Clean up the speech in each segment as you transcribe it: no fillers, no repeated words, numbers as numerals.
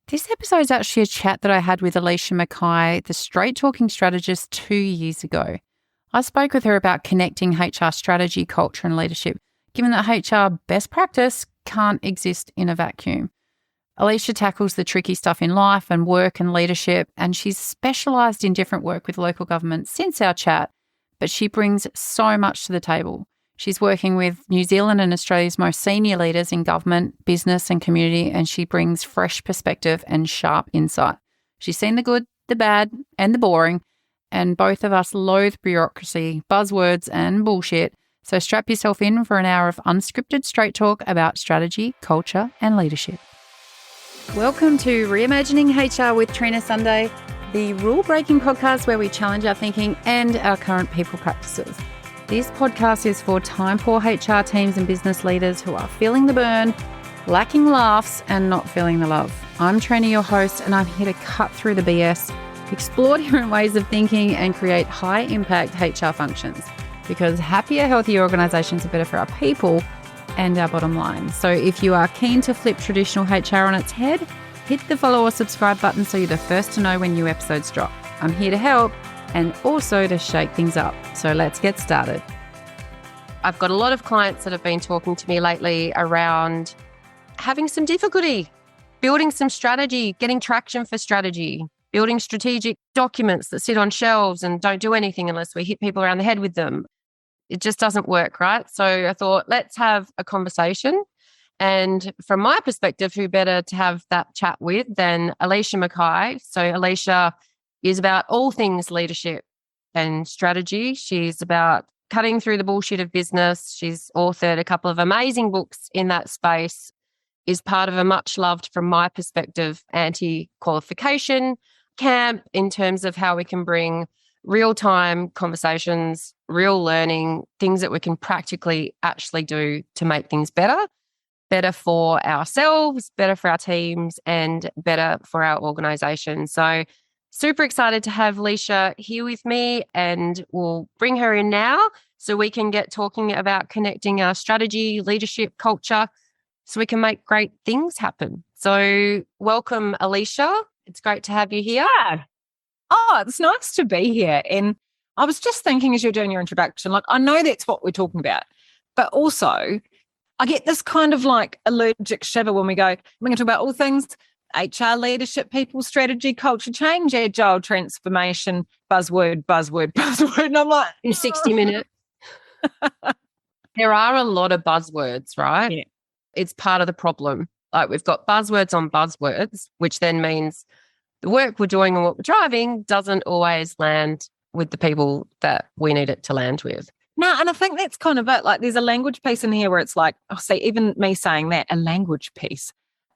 This episode is actually a chat that I had with Alicia McKay, the straight talking strategist, 2 years ago. I spoke with her about connecting HR strategy, culture and leadership, given that HR best practice can't exist in a vacuum. Alicia tackles the tricky stuff in life and work and leadership, and she's specialised in different work with local government since our chat, but she brings so much to the table. She's working with New Zealand and Australia's most senior leaders in government, business and community, and she brings fresh perspective and sharp insight. She's seen the good, the bad and the boring, and both of us loathe bureaucracy, buzzwords and bullshit. So strap yourself in for an hour of unscripted straight talk about strategy, culture and leadership. Welcome to Reimagining HR with Trina Sunday, the rule-breaking podcast where we challenge our thinking and our current people practices. This podcast is for time-poor HR teams and business leaders who are feeling the burn, lacking laughs and not feeling the love. I'm Trina, your host, and I'm here to cut through the BS, explore different ways of thinking and create high-impact HR functions, because happier, healthier organisations are better for our people and our bottom line. So if you are keen to flip traditional HR on its head, hit the follow or subscribe button so you're the first to know when new episodes drop. I'm here to help and also to shake things up. So let's get started. I've got a lot of clients that have been talking to me lately around having some difficulty, building some strategy, getting traction for strategy, building strategic documents that sit on shelves and don't do anything unless we hit people around the head with them. It just doesn't work, right? So I thought, let's have a conversation. And from my perspective, who better to have that chat with than Alicia McKay? So Alicia is about all things leadership and strategy. She's about cutting through the bullshit of business. She's authored a couple of amazing books in that space, is part of a much loved, from my perspective, anti-qualification camp in terms of how we can bring real-time conversations, real learning, things that we can practically actually do to make things better for ourselves, better for our teams, and better for our organisation. So super excited to have Alicia here with me, and we'll bring her in now so we can get talking about connecting our strategy, leadership, culture, so we can make great things happen. So welcome, Alicia. It's great to have you here. Yeah. Oh, it's nice to be here. And I was just thinking as you're doing your introduction, like, I know that's what we're talking about, but also I get this kind of like allergic shiver when we go, we're going to talk about all things HR, leadership, people, strategy, culture, change, agile, transformation, buzzword. And I'm like, in 60 minutes. There are a lot of buzzwords, right? Yeah. It's part of the problem. Like, we've got buzzwords on buzzwords, which then means the work we're doing and what we're driving doesn't always land with the people that we need it to land with. No, and I think that's kind of it. Like, there's a language piece in here where it's like, oh, see, even me saying that, a language piece.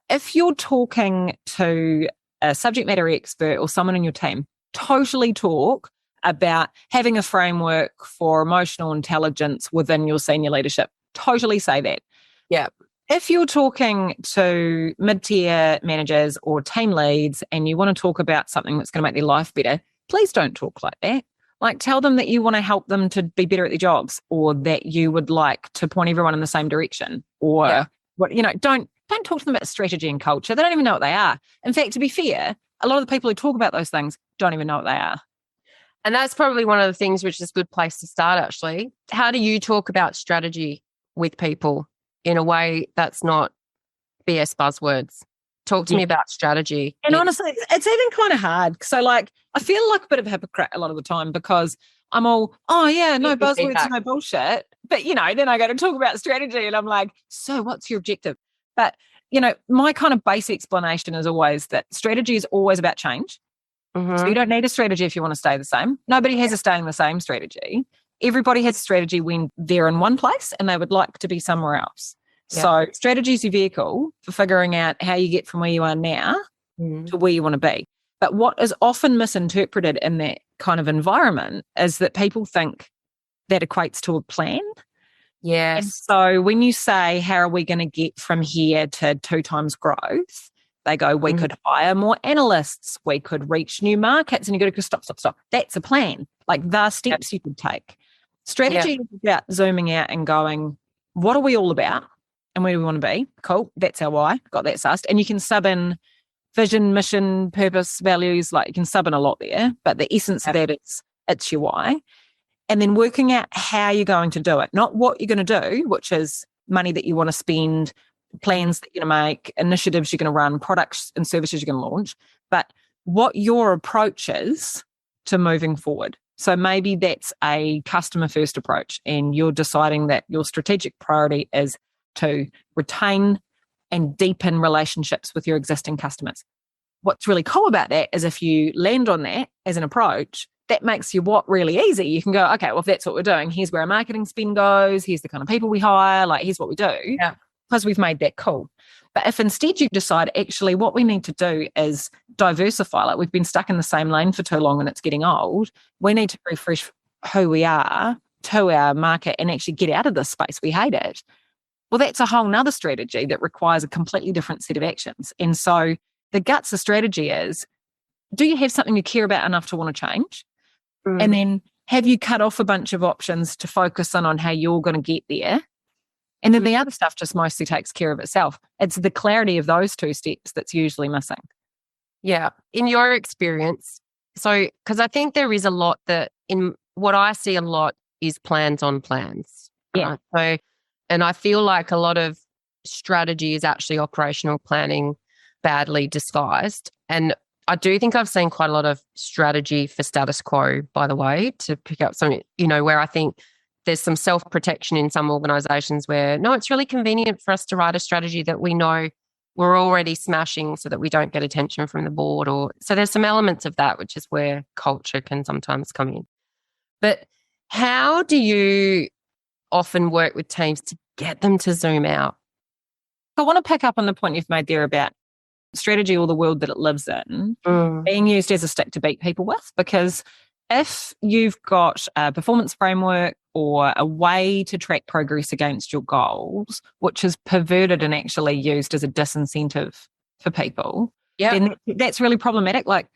If you're talking to a subject matter expert or someone in your team, totally talk about having a framework for emotional intelligence within your senior leadership. Totally say that. Yeah. If you're talking to mid-tier managers or team leads and you want to talk about something that's going to make their life better, please don't talk like that. Like, tell them that you want to help them to be better at their jobs, or that you would like to point everyone in the same direction, or what, don't talk to them about strategy and culture. They don't even know what they are. In fact, to be fair, a lot of the people who talk about those things don't even know what they are. And that's probably one of the things which is a good place to start, actually. How do you talk about strategy with people in a way that's not BS buzzwords? Talk to me about strategy. And honestly, it's even kind of hard. So, like, I feel like a bit of a hypocrite a lot of the time because I'm all, oh yeah, no buzzwords, no bullshit. But, then I go to talk about strategy and I'm like, so what's your objective? But, my kind of base explanation is always that strategy is always about change. Mm-hmm. So you don't need a strategy if you want to stay the same. Nobody has a staying the same strategy. Everybody has a strategy when they're in one place and they would like to be somewhere else. Yeah. So strategy is your vehicle for figuring out how you get from where you are now to where you want to be. But what is often misinterpreted in that kind of environment is that people think that equates to a plan. Yes. And so when you say, how are we going to get from here to 2 times growth? They go, we could hire more analysts. We could reach new markets. And you got to go, stop. That's a plan. Like, the steps you could take. Strategy is about zooming out and going, what are we all about? And where do we want to be? Cool. That's our why. Got that sussed. And you can sub in vision, mission, purpose, values, like you can sub in a lot there, but the essence of that is it's your why. And then working out how you're going to do it, not what you're going to do, which is money that you want to spend, plans that you're going to make, initiatives you're going to run, products and services you're going to launch, but what your approach is to moving forward. So maybe that's a customer first approach, and you're deciding that your strategic priority is to retain and deepen relationships with your existing customers. What's really cool about that is if you land on that as an approach, that makes your what really easy. You can go, okay, well, if that's what we're doing, here's where our marketing spend goes, here's the kind of people we hire, like here's what we do, because we've made that cool. But if instead you decide, actually, what we need to do is diversify, like we've been stuck in the same lane for too long and it's getting old, we need to refresh who we are to our market and actually get out of this space. We hate it. Well, that's a whole nother strategy that requires a completely different set of actions. And so the guts of strategy is, do you have something you care about enough to want to change? And then have you cut off a bunch of options to focus on how you're going to get there? And then the other stuff just mostly takes care of itself. It's the clarity of those two steps that's usually missing. Yeah. In your experience, so, because I think there is a lot that in what I see a lot is plans on plans. Yeah. So, and I feel like a lot of strategy is actually operational planning badly disguised. And I do think I've seen quite a lot of strategy for status quo, by the way, to pick up something, where I think there's some self-protection in some organizations where, no, it's really convenient for us to write a strategy that we know we're already smashing so that we don't get attention from the board. So there's some elements of that, which is where culture can sometimes come in. But how do you often work with teams to get them to zoom out? I want to pick up on the point you've made there about strategy or the world that it lives in being used as a stick to beat people with, because if you've got a performance framework or a way to track progress against your goals, which is perverted and actually used as a disincentive for people, then that's really problematic. Like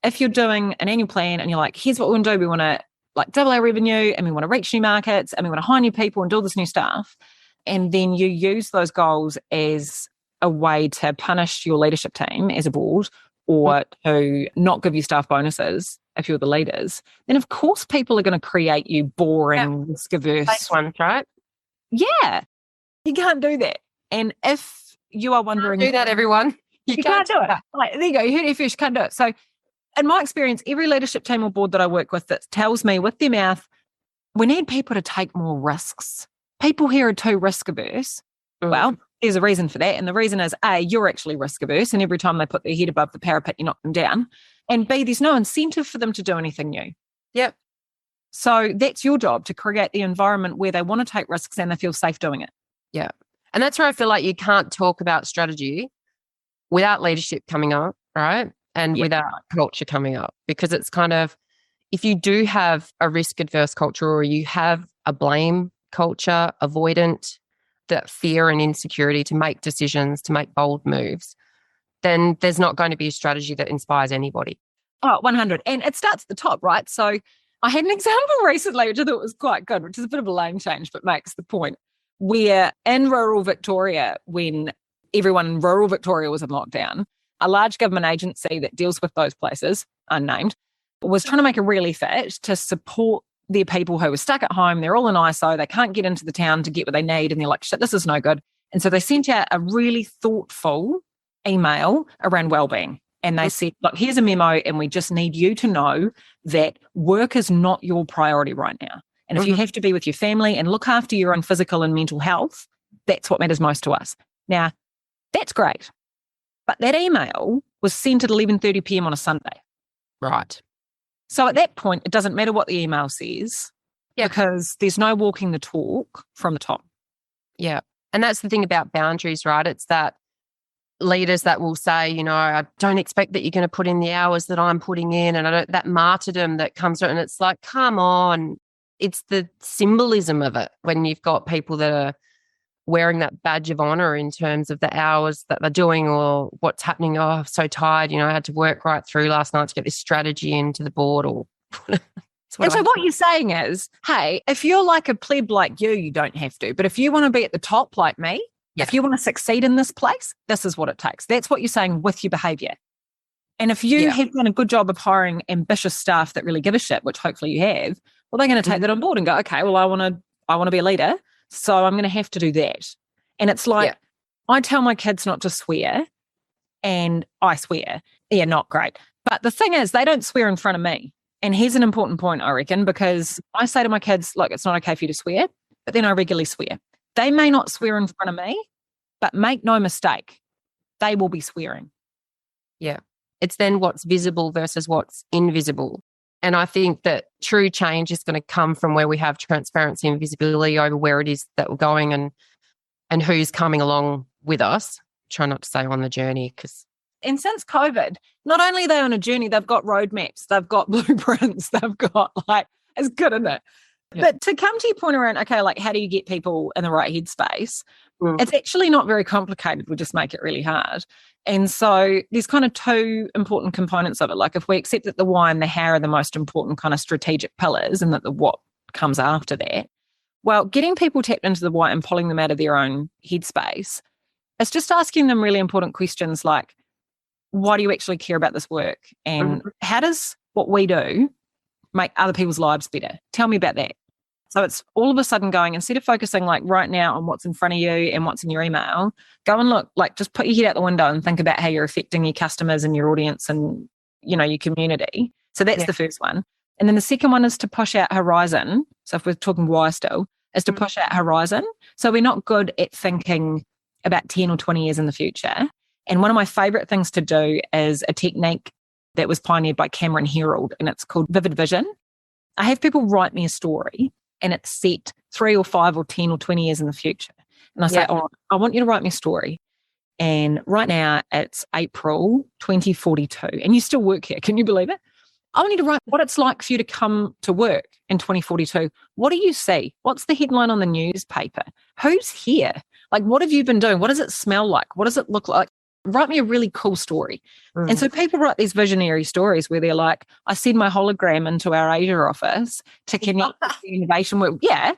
if you're doing an annual plan and you're like, here's what we want to do. We want to like double our revenue and we want to reach new markets and we want to hire new people and do all this new stuff. And then you use those goals as a way to punish your leadership team as a board or to not give you staff bonuses if you're the leaders, then of course people are going to create you boring, risk-averse ones, right? Yeah. You can't do that. And if you are wondering... Can't do that, everyone. You can't do it. Like, there you go. You heard it first. You can't do it. So in my experience, every leadership team or board that I work with that tells me with their mouth, we need people to take more risks. People here are too risk-averse. Well, there's a reason for that. And the reason is, A, you're actually risk-averse. And every time they put their head above the parapet, you knock them down. And B, there's no incentive for them to do anything new. Yep. So that's your job, to create the environment where they want to take risks and they feel safe doing it. Yeah. And that's where I feel like you can't talk about strategy without leadership coming up, right? And without culture coming up, because it's kind of, if you do have a risk-adverse culture or you have a blame culture, avoidant, that fear and insecurity to make decisions, to make bold moves, then there's not going to be a strategy that inspires anybody. Oh, 100. And it starts at the top, right? So I had an example recently, which I thought was quite good, which is a bit of a lane change, but makes the point, where in rural Victoria, when everyone in rural Victoria was in lockdown, a large government agency that deals with those places, unnamed, was trying to make a relief fit to support their people who were stuck at home. They're all in ISO. They can't get into the town to get what they need. And they're like, shit, this is no good. And so they sent out a really thoughtful email around wellbeing. And they said, look, here's a memo, and we just need you to know that work is not your priority right now. And if you have to be with your family and look after your own physical and mental health, that's what matters most to us. Now, that's great. But that email was sent at 11:30 p.m. on a Sunday. Right. So at that point, it doesn't matter what the email says because there's no walking the talk from the top. Yeah. And that's the thing about boundaries, right? It's that leaders that will say, I don't expect that you're going to put in the hours that I'm putting in, and that martyrdom that comes through. And it's like, come on. It's the symbolism of it when you've got people that are wearing that badge of honor in terms of the hours that they're doing or what's happening. Oh, I'm so tired. I had to work right through last night to get this strategy into the board. Or and so what you're saying is, hey, if you're like a pleb like you don't have to. But if you want to be at the top like me, if you want to succeed in this place, this is what it takes. That's what you're saying with your behavior. And if you have done a good job of hiring ambitious staff that really give a shit, which hopefully you have, well, they're going to take that on board and go, okay, well, I want to be a leader, so I'm going to have to do that. And it's like, I tell my kids not to swear, and I swear. Yeah, not great. But the thing is, they don't swear in front of me. And here's an important point, I reckon, because I say to my kids, look, it's not okay for you to swear, but then I regularly swear. They may not swear in front of me, but make no mistake, they will be swearing. Yeah. It's then what's visible versus what's invisible. And I think that true change is going to come from where we have transparency and visibility over where it is that we're going and who's coming along with us. Try not to say on the journey because. And since COVID, not only are they on a journey, they've got roadmaps, they've got blueprints, they've got it's good, isn't it? Yeah. But to come to your point around, okay, how do you get people in the right headspace? It's actually not very complicated. We just make it really hard. And so there's kind of two important components of it. Like if we accept that the why and the how are the most important kind of strategic pillars and that the what comes after that, well, getting people tapped into the why and pulling them out of their own headspace, it's just asking them really important questions like, why do you actually care about this work? And how does what we do make other people's lives better? Tell me about that. So it's all of a sudden going, instead of focusing right now on what's in front of you and what's in your email, go and look, just put your head out the window and think about how you're affecting your customers and your audience and, your community. So that's the first one. And then the second one is to push out horizon. So if we're talking why still, is to push out horizon. So we're not good at thinking about 10 or 20 years in the future. And one of my favorite things to do is a technique that was pioneered by Cameron Herold, and it's called vivid vision. I have people write me a story and it's set 3 or 5 or 10 or 20 years in the future. And I say, I want you to write me a story. And right now it's April 2042 and you still work here. Can you believe it? I want you to write what it's like for you to come to work in 2042. What do you see? What's the headline on the newspaper? Who's here? What have you been doing? What does it smell like? What does it look like? Write me a really cool story. And so people write these visionary stories where they're like, I send my hologram into our Asia office to connect with the innovation work. Yeah.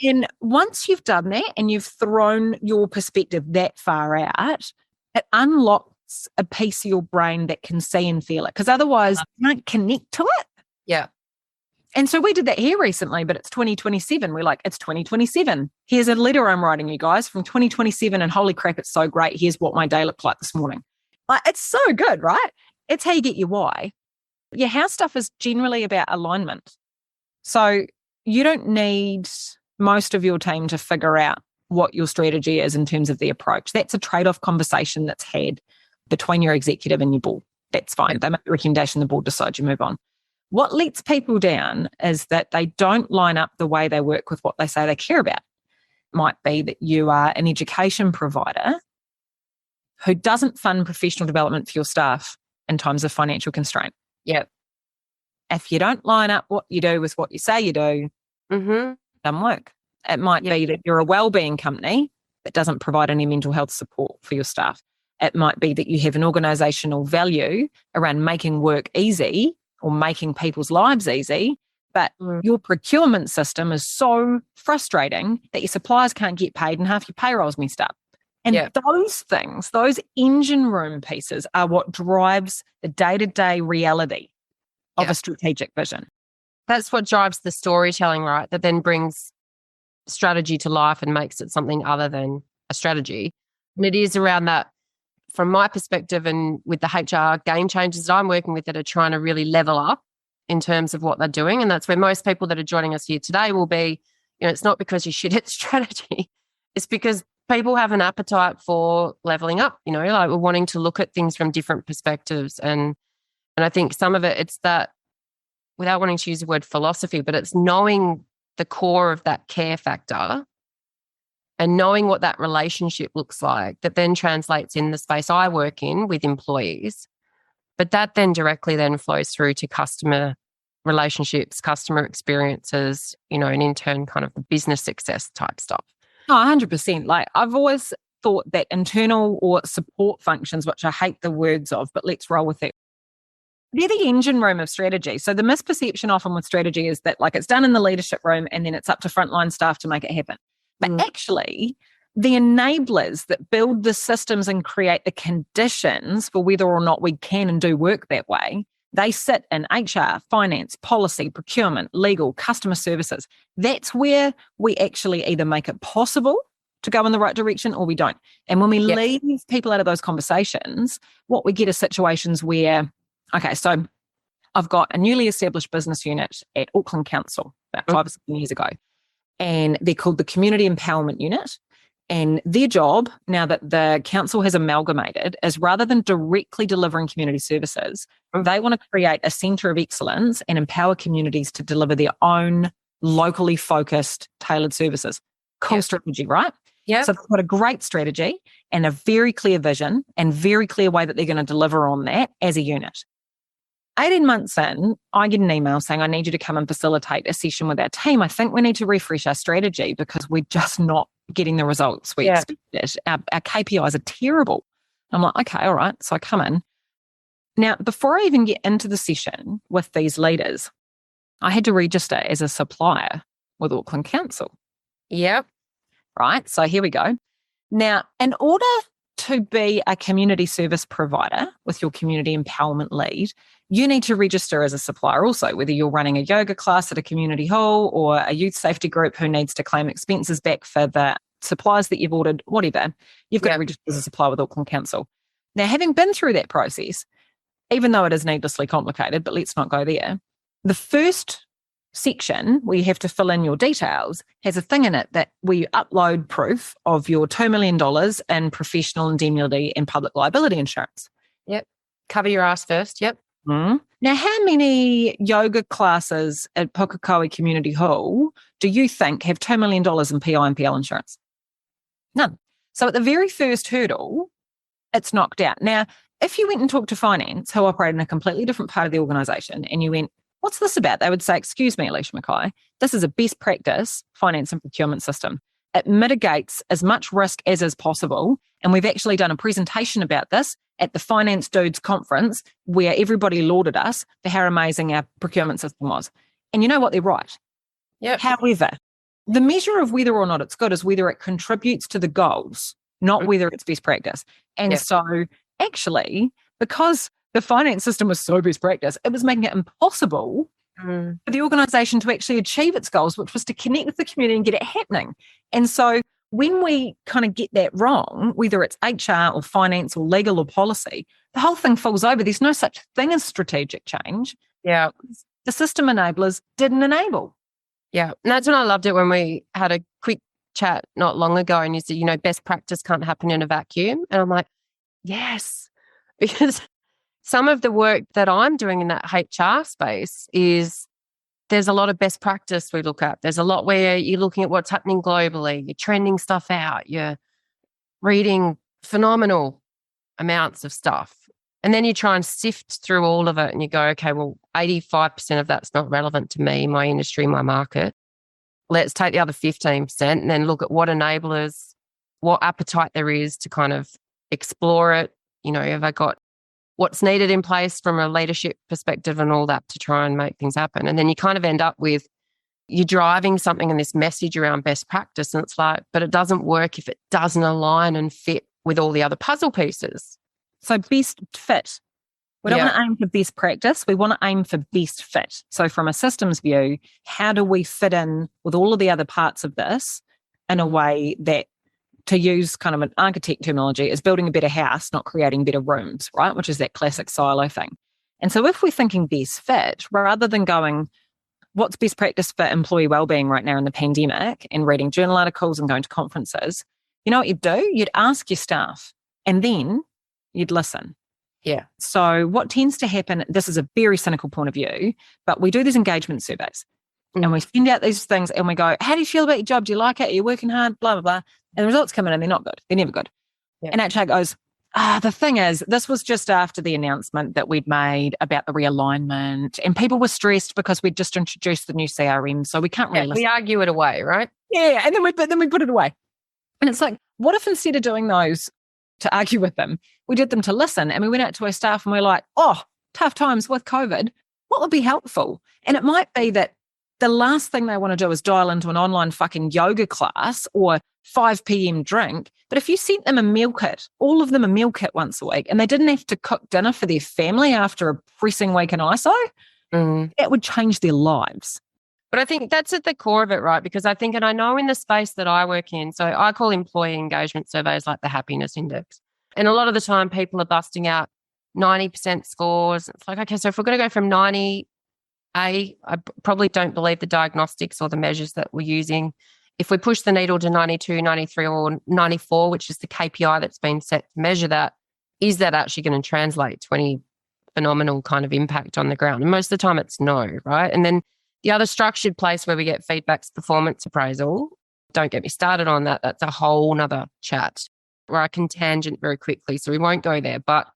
And once you've done that and you've thrown your perspective that far out, it unlocks a piece of your brain that can see and feel it. Because otherwise you don't connect to it. Yeah. And so we did that here recently, but it's 2027. We're like, it's 2027. Here's a letter I'm writing you guys from 2027. And holy crap, it's so great. Here's what my day looked like this morning. It's so good, right? It's how you get your why. Your how stuff is generally about alignment. So you don't need most of your team to figure out what your strategy is in terms of the approach. That's a trade-off conversation that's had between your executive and your board. That's fine. They make a recommendation, the board decides, you move on. What lets people down is that they don't line up the way they work with what they say they care about. It might be that you are an education provider who doesn't fund professional development for your staff in times of financial constraint. Yep. If you don't line up what you do with what you say you do, it doesn't work. It might be that you're a wellbeing company that doesn't provide any mental health support for your staff. It might be that you have an organisational value around making work easy or making people's lives easy, but your procurement system is so frustrating that your suppliers can't get paid and half your payroll's messed up. And those things, those engine room pieces are what drives the day-to-day reality of a strategic vision. That's what drives the storytelling, right? That then brings strategy to life and makes it something other than a strategy. And it is around that, from my perspective, and with the HR game changers that I'm working with that are trying to really level up in terms of what they're doing. And that's where most people that are joining us here today will be, it's not because you're shit at strategy. It's because people have an appetite for leveling up, we're wanting to look at things from different perspectives. And I think some of it, it's that, without wanting to use the word philosophy, but it's knowing the core of that care factor and knowing what that relationship looks like that then translates in the space I work in with employees. But that then directly then flows through to customer relationships, customer experiences, and in turn kind of the business success type stuff. Oh, 100%. I've always thought that internal or support functions, which I hate the words of, but let's roll with it, they're the engine room of strategy. So the misperception often with strategy is that it's done in the leadership room and then it's up to frontline staff to make it happen. But actually, the enablers that build the systems and create the conditions for whether or not we can and do work that way, they sit in HR, finance, policy, procurement, legal, customer services. That's where we actually either make it possible to go in the right direction or we don't. And when we leave people out of those conversations, what we get are situations where, okay, so I've got a newly established business unit at Auckland Council about 5 or 7 years ago, and they're called the Community Empowerment Unit. And their job, now that the council has amalgamated, is rather than directly delivering community services, they want to create a centre of excellence and empower communities to deliver their own locally focused, tailored services. Cool strategy, right? Yeah. So they've got a great strategy and a very clear vision and very clear way that they're going to deliver on that as a unit. 18 months in, I get an email saying, I need you to come and facilitate a session with our team. I think we need to refresh our strategy because we're just not getting the results we expected. Our KPIs are terrible. I'm like, okay, all right. So I come in. Now, before I even get into the session with these leaders, I had to register as a supplier with Auckland Council. Yep. Right. So here we go. Now, in order to be a community service provider with your community empowerment lead, you need to register as a supplier also, whether you're running a yoga class at a community hall or a youth safety group who needs to claim expenses back for the supplies that you've ordered, whatever. You've got to register as a supplier with Auckland Council. Now, having been through that process, even though it is needlessly complicated, but let's not go there, the first section where you have to fill in your details has a thing in it that where you upload proof of your $2 million in professional indemnity and public liability insurance. Yep. Cover your ass first. Yep. Now, how many yoga classes at Pukekohe Community Hall do you think have $2 million in PI and PL insurance? None. So at the very first hurdle, it's knocked out. Now, if you went and talked to finance, who operate in a completely different part of the organisation, and you went, what's this about? They would say, excuse me, Alicia McKay, this is a best practice finance and procurement system. It mitigates as much risk as is possible. And we've actually done a presentation about this at the Finance Dudes conference where everybody lauded us for how amazing our procurement system was. And you know what? They're right. Yep. However, the measure of whether or not it's good is whether it contributes to the goals, not whether it's best practice. And so actually, because the finance system was so best practice, it was making it impossible for the organisation to actually achieve its goals, which was to connect with the community and get it happening. And so when we kind of get that wrong, whether it's HR or finance or legal or policy, the whole thing falls over. There's no such thing as strategic change. Yeah. The system enablers didn't enable. Yeah. And that's when I loved it when we had a quick chat not long ago and you said, best practice can't happen in a vacuum. And I'm like, yes, because some of the work that I'm doing in that HR space is there's a lot of best practice we look at. There's a lot where you're looking at what's happening globally, you're trending stuff out, you're reading phenomenal amounts of stuff. And then you try and sift through all of it and you go, okay, well, 85% of that's not relevant to me, my industry, my market. Let's take the other 15% and then look at what enablers, what appetite there is to kind of explore it. Have I got what's needed in place from a leadership perspective and all that to try and make things happen. And then you kind of end up with you're driving something in this message around best practice and it's like, but it doesn't work if it doesn't align and fit with all the other puzzle pieces. So best fit. We don't want to aim for best practice. We want to aim for best fit. So from a systems view, how do we fit in with all of the other parts of this in a way that, to use kind of an architect terminology, is building a better house, not creating better rooms, right? Which is that classic silo thing. And so if we're thinking best fit, rather than going, what's best practice for employee wellbeing right now in the pandemic and reading journal articles and going to conferences, you know what you'd do? You'd ask your staff and then you'd listen. Yeah. So what tends to happen, this is a very cynical point of view, but we do these engagement surveys and we send out these things and we go, how do you feel about your job? Do you like it? Are you working hard? Blah, blah, blah. And the results come in and they're not good. They're never good. Yeah. And HR goes, the thing is, this was just after the announcement that we'd made about the realignment and people were stressed because we'd just introduced the new CRM. So we can't really listen. We argue it away, right? Yeah. And then we put it away. And it's like, what if instead of doing those to argue with them, we did them to listen and we went out to our staff and we're like, tough times with COVID, what would be helpful? And it might be that the last thing they want to do is dial into an online fucking yoga class or 5 p.m. drink. But if you sent them a meal kit, all of them a meal kit once a week, and they didn't have to cook dinner for their family after a pressing week in ISO, that would change their lives. But I think that's at the core of it, right? Because I think, and I know in the space that I work in, so I call employee engagement surveys like the happiness index. And a lot of the time people are busting out 90% scores. It's like, okay, so if we're going to go from 90, I probably don't believe the diagnostics or the measures that we're using. If we push the needle to 92, 93 or 94, which is the KPI that's been set to measure that, is that actually going to translate to any phenomenal kind of impact on the ground? And most of the time it's no, right? And then the other structured place where we get feedback's performance appraisal. Don't get me started on that. That's a whole nother chat where I can tangent very quickly, so we won't go there. But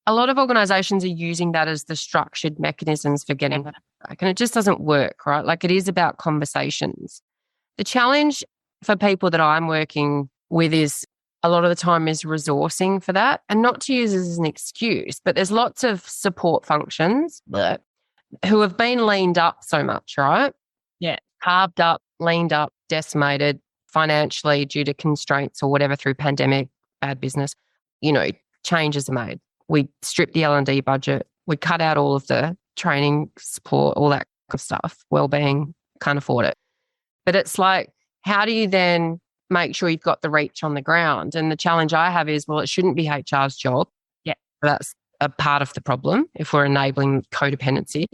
a lot of organizations are using that as the structured mechanisms for getting that back, and it just doesn't work, right? Like, it is about conversations. The challenge for people that I'm working with is a lot of the time is resourcing for that, and not to use it as an excuse, but there's lots of support functions who have been leaned up so much, right? Yeah. Carved up, leaned up, decimated financially due to constraints or whatever through pandemic, bad business. Changes are made. We stripped the L&D budget. We cut out all of the training support, all that kind of stuff, wellbeing, can't afford it. But it's like, how do you then make sure you've got the reach on the ground? And the challenge I have is, well, it shouldn't be HR's job. Yeah. That's a part of the problem if we're enabling codependency.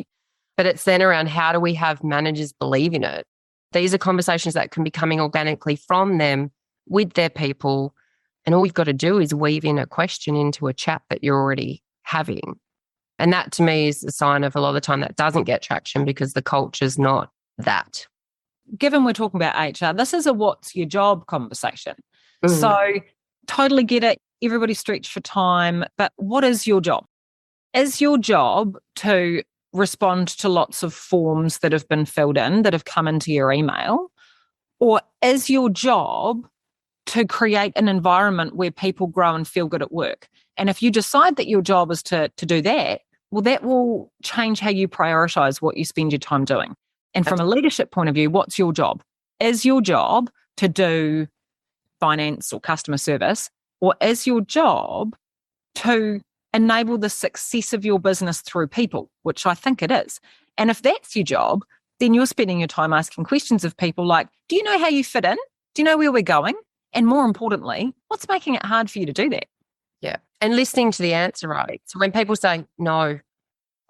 But it's then around, how do we have managers believe in it? These are conversations that can be coming organically from them with their people. And all you've got to do is weave in a question into a chat that you're already having. And that to me is a sign of a lot of the time that doesn't get traction because the culture's not that. Given we're talking about HR, this is a what's your job conversation. So totally get it. Everybody's stretched for time. But what is your job? Is your job to respond to lots of forms that have been filled in, that have come into your email? Or is your job to create an environment where people grow and feel good at work? And if you decide that your job is to do that, well, that will change how you prioritize what you spend your time doing. And from a leadership point of view, what's your job? Is your job to do finance or customer service? Or is your job to enable the success of your business through people, which I think it is? And if that's your job, then you're spending your time asking questions of people like, do you know how you fit in? Do you know where we're going? And more importantly, what's making it hard for you to do that? Yeah. And listening to the answer, right? So when people say, no,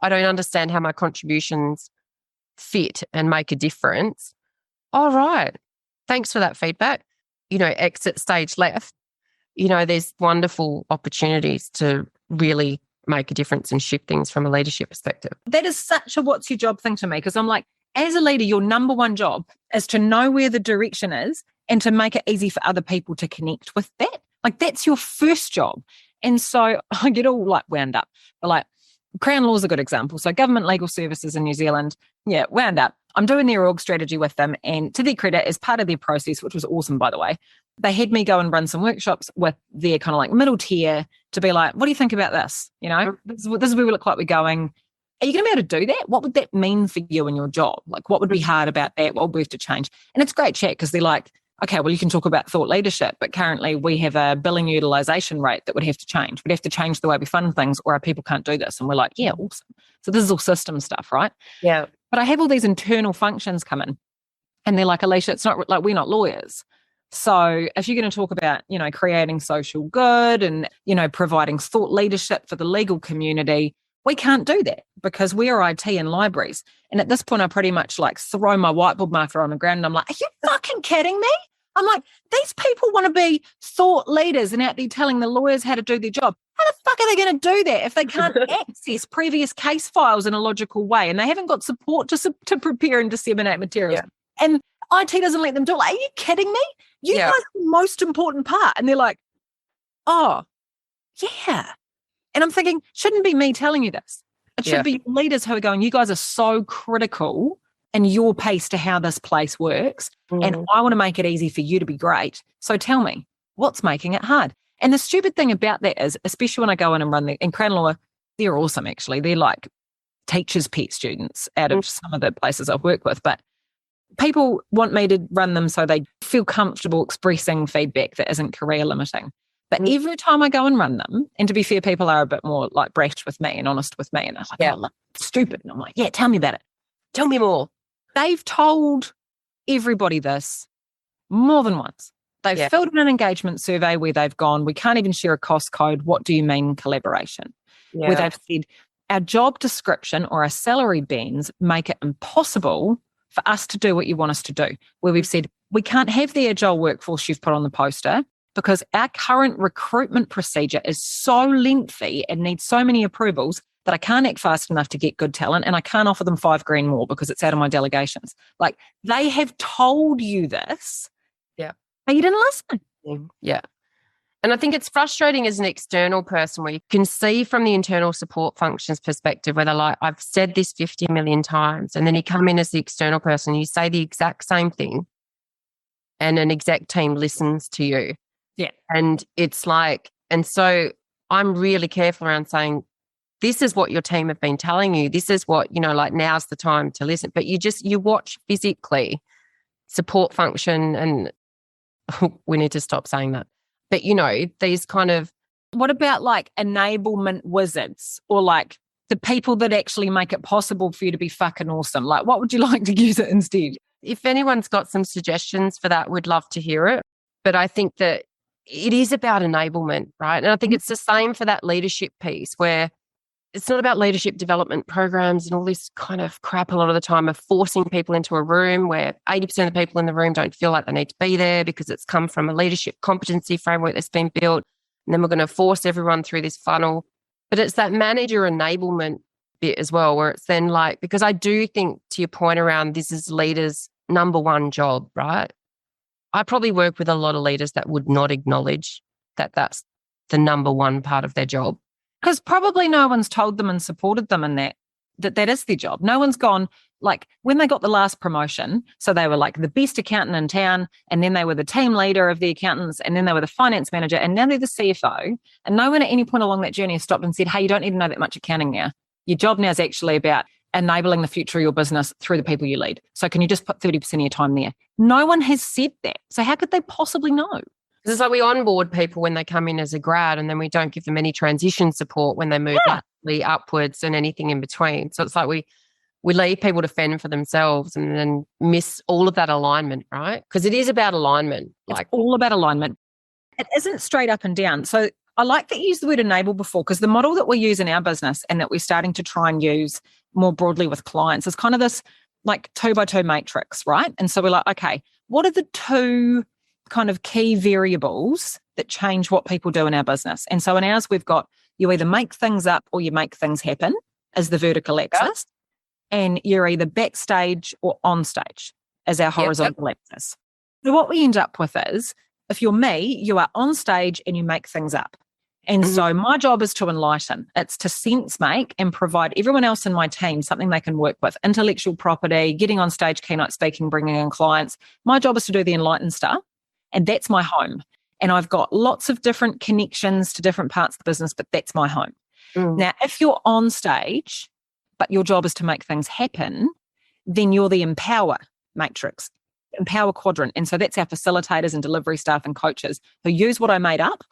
I don't understand how my contributions fit and make a difference. All right. Thanks for that feedback. Exit stage left. There's wonderful opportunities to really make a difference and shift things from a leadership perspective. That is such a what's your job thing to me, because I'm like, as a leader, your number one job is to know where the direction is and to make it easy for other people to connect with that. Like, that's your first job. And so I get all like wound up. But like, Crown Law is a good example. So government legal services in New Zealand, wound up. I'm doing their org strategy with them, and to their credit, as part of their process, which was awesome, by the way, they had me go and run some workshops with their kind of like middle tier to be like, what do you think about this? This is where we look like we're going. Are you going to be able to do that? What would that mean for you in your job? Like, what would be hard about that? What would we have to change? And it's great chat, because they're like, okay, well, you can talk about thought leadership, but currently we have a billing utilization rate that would have to change. We'd have to change the way we fund things, or our people can't do this. And we're like, yeah, awesome. So this is all system stuff, right? Yeah. But I have all these internal functions come in, and they're like, Alicia, it's not like, we're not lawyers. So if you're going to talk about, creating social good and, providing thought leadership for the legal community, we can't do that because we are IT and libraries. And at this point, I pretty much like throw my whiteboard marker on the ground and I'm like, are you fucking kidding me? I'm like, these people want to be thought leaders and out there telling the lawyers how to do their job. How the fuck are they going to do that if they can't access previous case files in a logical way and they haven't got support to prepare and disseminate materials? Yeah. And IT doesn't let them do it. Like, are you kidding me? You guys are the most important part. And they're like, oh, yeah. And I'm thinking, shouldn't be me telling you this. It should be leaders who are going, you guys are so critical in your pace to how this place works. And I want to make it easy for you to be great. So tell me, what's making it hard? And the stupid thing about that is, especially when I go in and run in Crown Law, they're awesome, actually. They're like teachers' pet students out of some of the places I've worked with. But people want me to run them so they feel comfortable expressing feedback that isn't career limiting. But every time I go and run them, and to be fair, people are a bit more like brash with me and honest with me. And they're like, oh, look, stupid. And I'm like, yeah, tell me about it. Tell me more. They've told everybody this more than once. They've filled in an engagement survey where they've gone, we can't even share a cost code. What do you mean collaboration? Yeah. Where they've said, our job description or our salary bands make it impossible for us to do what you want us to do. Where we've said, we can't have the agile workforce you've put on the poster because our current recruitment procedure is so lengthy and needs so many approvals that I can't act fast enough to get good talent, and I can't offer them $5,000 more because it's out of my delegations. Like, they have told you this. Yeah. But you didn't listen. Yeah. And I think it's frustrating as an external person where you can see from the internal support functions perspective where they're like, I've said this 50 million times. And then you come in as the external person, you say the exact same thing and an exec team listens to you. Yeah. And it's like, and so I'm really careful around saying, this is what your team have been telling you. This is what, like now's the time to listen. But you watch physically support function, and we need to stop saying that. But, these kind of. What about like enablement wizards or like the people that actually make it possible for you to be fucking awesome? Like, what would you like to use it instead? If anyone's got some suggestions for that, we'd love to hear it. But I think that it is about enablement, right? And I think it's the same for that leadership piece where it's not about leadership development programs and all this kind of crap a lot of the time of forcing people into a room where 80% of the people in the room don't feel like they need to be there because it's come from a leadership competency framework that's been built. And then we're going to force everyone through this funnel. But it's that manager enablement bit as well, where it's then like, because I do think to your point around this is leaders' number one job, right? I probably work with a lot of leaders that would not acknowledge that that's the number one part of their job. Because probably no one's told them and supported them in that is their job. No one's gone, like when they got the last promotion, so they were like the best accountant in town, and then they were the team leader of the accountants, and then they were the finance manager, and now they're the CFO. And no one at any point along that journey has stopped and said, hey, you don't need to know that much accounting now. Your job now is actually about enabling the future of your business through the people you lead. So can you just put 30% of your time there? No one has said that. So how could they possibly know? It's like we onboard people when they come in as a grad and then we don't give them any transition support when they move laterally upwards and anything in between. So it's like we leave people to fend for themselves and then miss all of that alignment, right? Because it is about alignment. It's all about alignment. It isn't straight up and down. So I like that you used the word enable before, because the model that we use in our business and that we're starting to try and use more broadly with clients is kind of this like 2x2 matrix, right? And so we're like, okay, what are the two kind of key variables that change what people do in our business? And so in ours, we've got you either make things up or you make things happen as the vertical axis, and you're either backstage or on stage as our horizontal axis. So what we end up with is, if you're me, you are on stage and you make things up. And so my job is to enlighten. It's to sense make and provide everyone else in my team something they can work with. Intellectual property, getting on stage, keynote speaking, bringing in clients. My job is to do the enlighten stuff. And that's my home. And I've got lots of different connections to different parts of the business, but that's my home. Now, if you're on stage, but your job is to make things happen, then you're the empower matrix, empower quadrant. And so that's our facilitators and delivery staff and coaches who use what I made up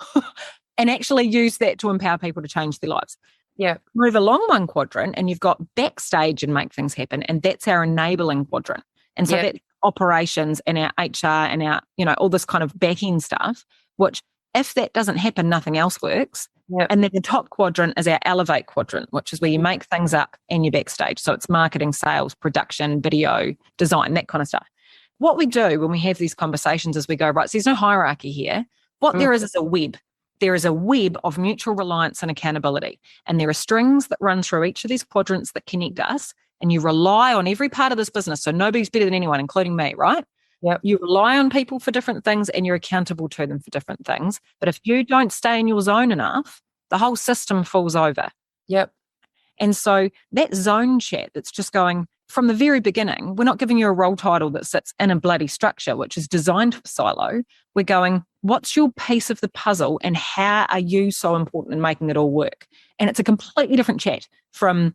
and actually use that to empower people to change their lives. Yeah. Move along one quadrant and you've got backstage and make things happen. And that's our enabling quadrant. And so that's operations and our HR and our, all this kind of back end stuff, which if that doesn't happen, nothing else works. And then the top quadrant is our elevate quadrant, which is where you make things up and you're backstage. So it's marketing, sales, production, video, design, that kind of stuff. What we do when we have these conversations is we go, right, so there's no hierarchy here. What there is a web. There is a web of mutual reliance and accountability. And there are strings that run through each of these quadrants that connect us. And you rely on every part of this business. So nobody's better than anyone, including me, right? You rely on people for different things and you're accountable to them for different things. But if you don't stay in your zone enough, the whole system falls over. And so that zone chat that's just going from the very beginning, we're not giving you a role title that sits in a bloody structure, which is designed for silo. We're going, what's your piece of the puzzle and how are you so important in making it all work? And it's a completely different chat from,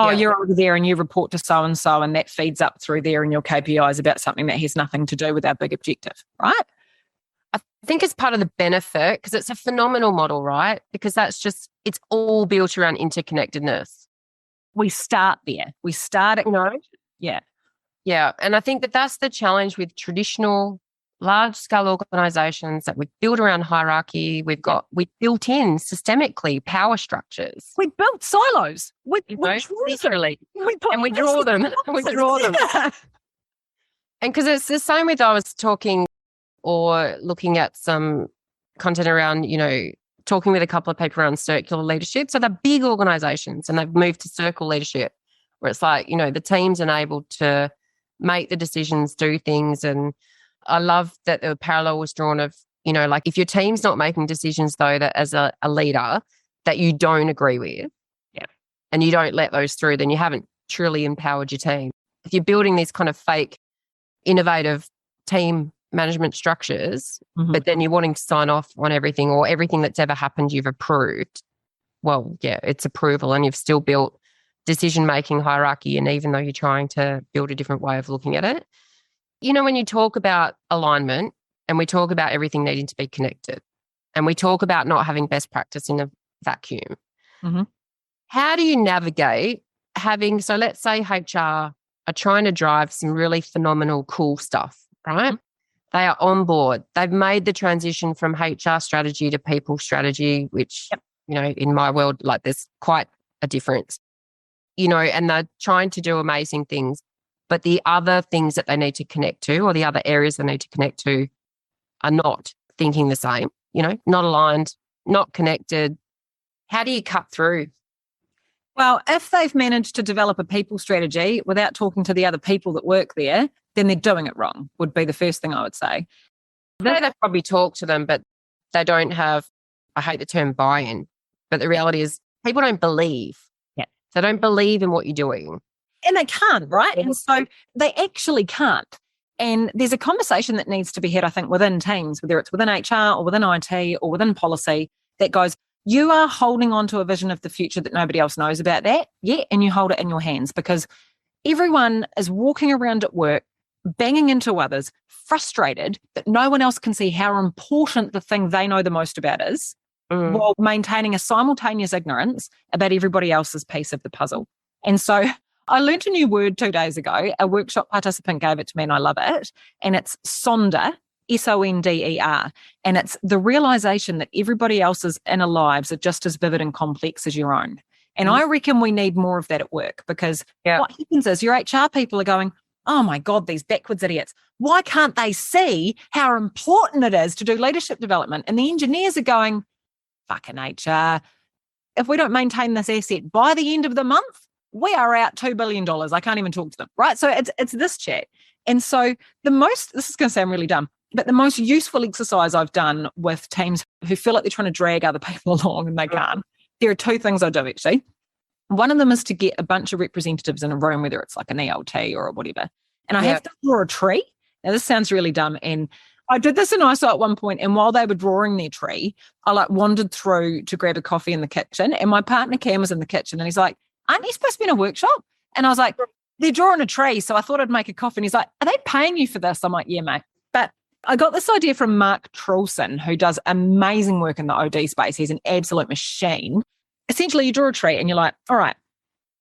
Oh, you're over there and you report to so-and-so and that feeds up through there in your KPIs about something that has nothing to do with our big objective, right? I think it's part of the benefit because it's a phenomenal model, right? Because it's all built around interconnectedness. We start there. We start at, Yeah. Yeah. And I think that's the challenge with traditional large-scale organizations that we've built around hierarchy. We've built in systemically power structures. We built silos. Literally. We draw them. We draw them. And because it's the same with I was talking or looking at some content around, talking with a couple of people around circular leadership. So they're big organizations and they've moved to circle leadership where it's like, the team's enabled to make the decisions, do things. And I love that the parallel was drawn of, like if your team's not making decisions though, that as a leader that you don't agree with, and you don't let those through, then you haven't truly empowered your team. If you're building these kind of fake, innovative team management structures, but then you're wanting to sign off on everything or everything that's ever happened you've approved, well, it's approval and you've still built decision-making hierarchy, and even though you're trying to build a different way of looking at it. When you talk about alignment and we talk about everything needing to be connected and we talk about not having best practice in a vacuum, how do you navigate so let's say HR are trying to drive some really phenomenal, cool stuff, right? They are on board. They've made the transition from HR strategy to people strategy, which, in my world, like there's quite a difference, and they're trying to do amazing things. But the other things that they need to connect to or the other areas they need to connect to are not thinking the same, not aligned, not connected. How do you cut through? Well, if they've managed to develop a people strategy without talking to the other people that work there, then they're doing it wrong, would be the first thing I would say. They probably talk to them, but they don't have, I hate the term buy-in, but the reality is people don't believe. Yeah. They don't believe in what you're doing. And they can't, right? And so they actually can't. And there's a conversation that needs to be had, I think, within teams, whether it's within HR or within IT or within policy, that goes, you are holding on to a vision of the future that nobody else knows about that. Yeah. And you hold it in your hands because everyone is walking around at work, banging into others, frustrated that no one else can see how important the thing they know the most about is, while maintaining a simultaneous ignorance about everybody else's piece of the puzzle. And so I learned a new word 2 days ago. A workshop participant gave it to me and I love it. And it's Sonder, S-O-N-D-E-R. And it's the realization that everybody else's inner lives are just as vivid and complex as your own. And I reckon we need more of that at work because what happens is your HR people are going, oh my God, these backwards idiots. Why can't they see how important it is to do leadership development? And the engineers are going, fucking HR. If we don't maintain this asset by the end of the month, we are out $2 billion. I can't even talk to them, right? So it's this chat. And so this is going to sound really dumb, but the most useful exercise I've done with teams who feel like they're trying to drag other people along and they can't, there are two things I do actually. One of them is to get a bunch of representatives in a room, whether it's like an ELT or whatever, and I have to draw a tree. Now this sounds really dumb, and I did this in ISO at one point, and while they were drawing their tree, I wandered through to grab a coffee in the kitchen, and my partner Cam was in the kitchen, and he's like, aren't you supposed to be in a workshop? And I was like, they're drawing a tree, so I thought I'd make a coffee. And he's like, are they paying you for this? I'm like, yeah, mate. But I got this idea from Mark Trulson, who does amazing work in the OD space. He's an absolute machine. Essentially, you draw a tree and you're like, all right,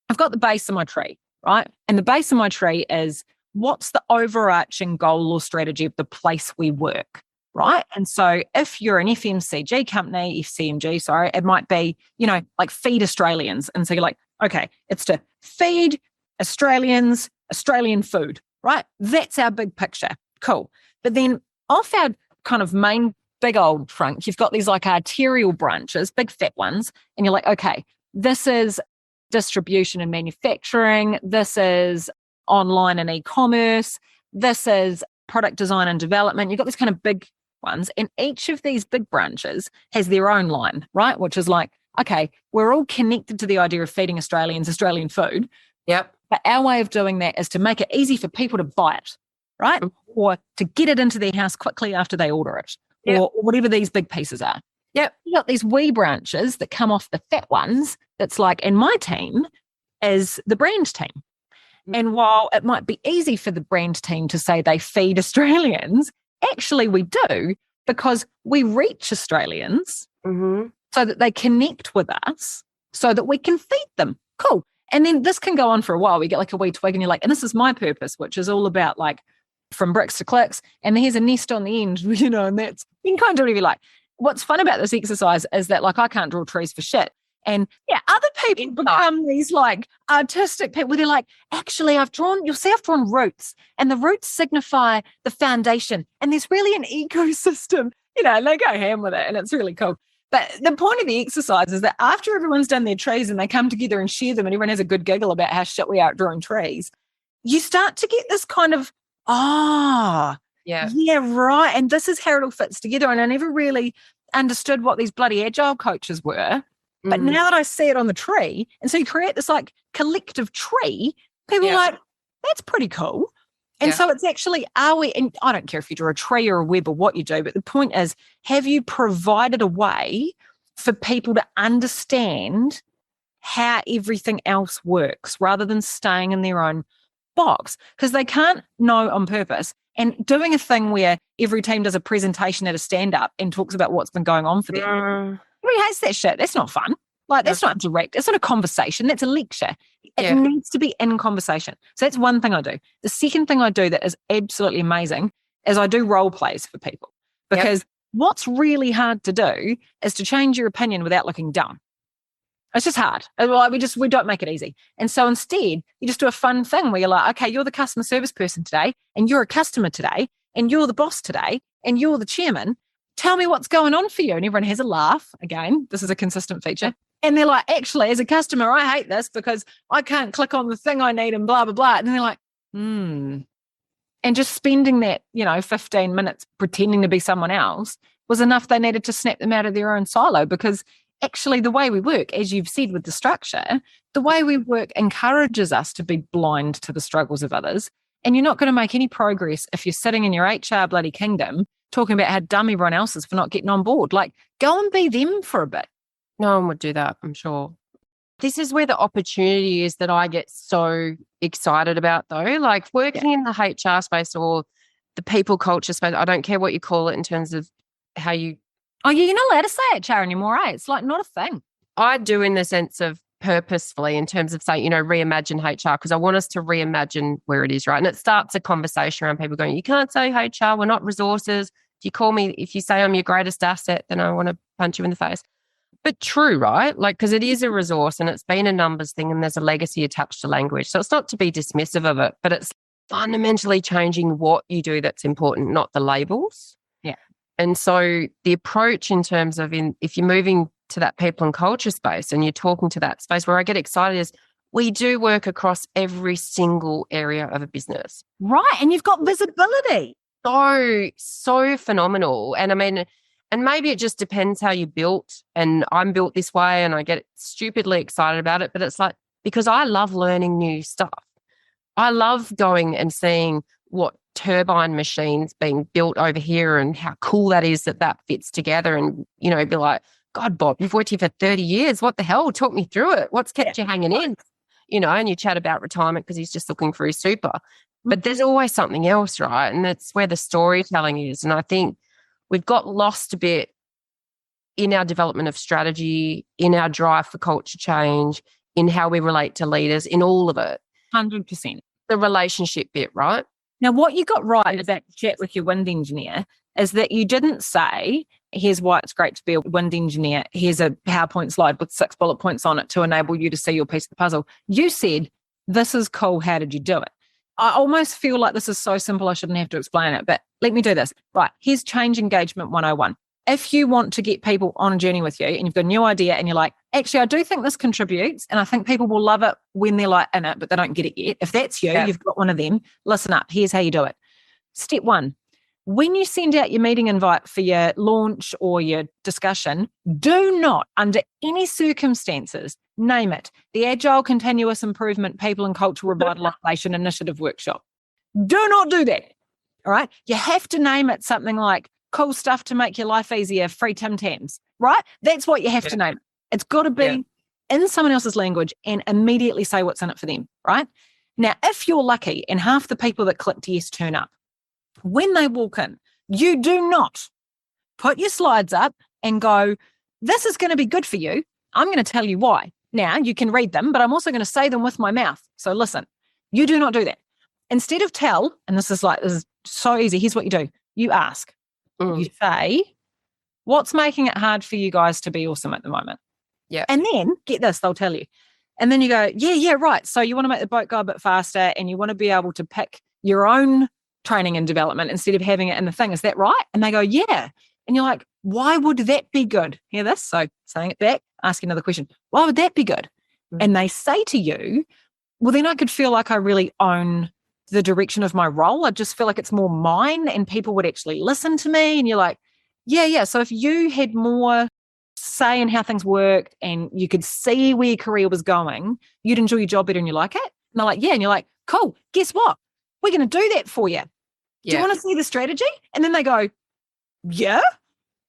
I've got the base of my tree, right? And the base of my tree is what's the overarching goal or strategy of the place we work, right? And so if you're an FMCG company, FCMG, sorry, it might be, like feed Australians. And so you're like, okay, it's to feed Australians, Australian food, right? That's our big picture. Cool. But then off our kind of main big old trunk, you've got these like arterial branches, big fat ones. And you're like, okay, this is distribution and manufacturing. This is online and e-commerce. This is product design and development. You've got these kind of big ones. And each of these big branches has their own line, right? Which is like, okay, we're all connected to the idea of feeding Australians Australian food. Yep. But our way of doing that is to make it easy for people to buy it, right? Or to get it into their house quickly after they order it, or whatever these big pieces are. Yep. You've got these wee branches that come off the fat ones. That's like, in my team, is the brand team. And while it might be easy for the brand team to say they feed Australians, actually we do, because we reach Australians so that they connect with us so that we can feed them. Cool. And then this can go on for a while. We get like a wee twig and you're like, and this is my purpose, which is all about like from bricks to clicks. And here's a nest on the end, you know, and that's, you can kind of do whatever you like. What's fun about this exercise is that like I can't draw trees for shit. And yeah, other people become these like artistic people where they're like, actually, I've drawn roots, and the roots signify the foundation. And there's really an ecosystem, you know, and they go ham with it, and it's really cool. But the point of the exercise is that after everyone's done their trees and they come together and share them, and everyone has a good giggle about how shit we are at drawing trees, you start to get this kind of, yeah, right. And this is how it all fits together. And I never really understood what these bloody agile coaches were. But now that I see it on the tree, and so you create this like collective tree, people are like, that's pretty cool. And so it's actually, and I don't care if you draw a tree or a web or what you do, but the point is, have you provided a way for people to understand how everything else works rather than staying in their own box? Because they can't know on purpose. And doing a thing where every team does a presentation at a stand-up and talks about what's been going on for them. Everybody hates that shit. That's not fun. Like, that's not direct. It's not a conversation. That's a lecture. It needs to be in conversation. So that's one thing I do. The second thing I do that is absolutely amazing is I do role plays for people. Because what's really hard to do is to change your opinion without looking dumb. It's just hard. We don't make it easy. And so instead, you just do a fun thing where you're like, okay, you're the customer service person today, and you're a customer today, and you're the boss today, and you're the chairman. Tell me what's going on for you. And everyone has a laugh. Again, this is a consistent feature. And they're like, actually, as a customer, I hate this because I can't click on the thing I need and blah, blah, blah. And they're like, And just spending that, 15 minutes pretending to be someone else was enough. They needed to snap them out of their own silo, because actually the way we work, as you've said with the structure, the way we work encourages us to be blind to the struggles of others. And you're not going to make any progress if you're sitting in your HR bloody kingdom talking about how dumb everyone else is for not getting on board. Like, go and be them for a bit. No one would do that, I'm sure. This is where the opportunity is that I get so excited about, though. Like working in the HR space or the people culture space, I don't care what you call it in terms of how you... Oh, you're not allowed to say HR anymore, eh? It's like not a thing. I do in the sense of purposefully in terms of saying, reimagine HR, because I want us to reimagine where it is, right? And it starts a conversation around people going, you can't say HR, we're not resources. If you say I'm your greatest asset, then I want to punch you in the face. But true, right? Like, because it is a resource and it's been a numbers thing and there's a legacy attached to language. So it's not to be dismissive of it, but it's fundamentally changing what you do that's important, not the labels. Yeah. And so the approach in terms of if you're moving to that people and culture space and you're talking to that space, where I get excited is we do work across every single area of a business. Right. And you've got visibility. So phenomenal. And I mean, and maybe it just depends how you're built, and I'm built this way and I get stupidly excited about it, but it's like, because I love learning new stuff. I love going and seeing what turbine machines being built over here and how cool that is that fits together, and, be like, God, Bob, you've worked here for 30 years. What the hell? Talk me through it. What's kept you hanging in? And you chat about retirement because he's just looking for his super. But there's always something else, right? And that's where the storytelling is. And I think we've got lost a bit in our development of strategy, in our drive for culture change, in how we relate to leaders, in all of it. 100%. The relationship bit, right? Now, what you got right about the chat with your wind engineer is that you didn't say, here's why it's great to be a wind engineer. Here's a PowerPoint slide with 6 bullet points on it to enable you to see your piece of the puzzle. You said, this is cool. How did you do it? I almost feel like this is so simple I shouldn't have to explain it, but let me do this. Right, here's Change Engagement 101. If you want to get people on a journey with you and you've got a new idea and you're like, actually, I do think this contributes and I think people will love it when they're like in it, but they don't get it yet. If that's you, you've got one of them, listen up. Here's how you do it. Step 1, when you send out your meeting invite for your launch or your discussion, do not, under any circumstances, name it the Agile Continuous Improvement People and Cultural Revitalization Initiative Workshop. Do not do that. All right. You have to name it something like cool stuff to make your life easier, free Tim Tams, right? That's what you have to name it. It's got to be in someone else's language and immediately say what's in it for them, right? Now, if you're lucky and half the people that clicked yes turn up, when they walk in, you do not put your slides up and go, this is going to be good for you. I'm going to tell you why. Now, you can read them, but I'm also going to say them with my mouth. So listen, you do not do that. Instead of tell, and this is so easy, here's what you do. You ask. You say, what's making it hard for you guys to be awesome at the moment? Yeah. And then, get this, they'll tell you. And then you go, yeah, right. So you want to make the boat go a bit faster and you want to be able to pick your own training and development instead of having it in the thing. Is that right? And they go, yeah. And you're like, why would that be good? Hear this? So saying it back, ask another question. Why would that be good? And they say to you, well, then I could feel like I really own the direction of my role. I just feel like it's more mine and people would actually listen to me. And you're like, yeah. So if you had more say in how things worked and you could see where your career was going, you'd enjoy your job better and you like it. And they're like, yeah. And you're like, cool, guess what? We're going to do that for you. Do you want to see the strategy? And then they go, yeah.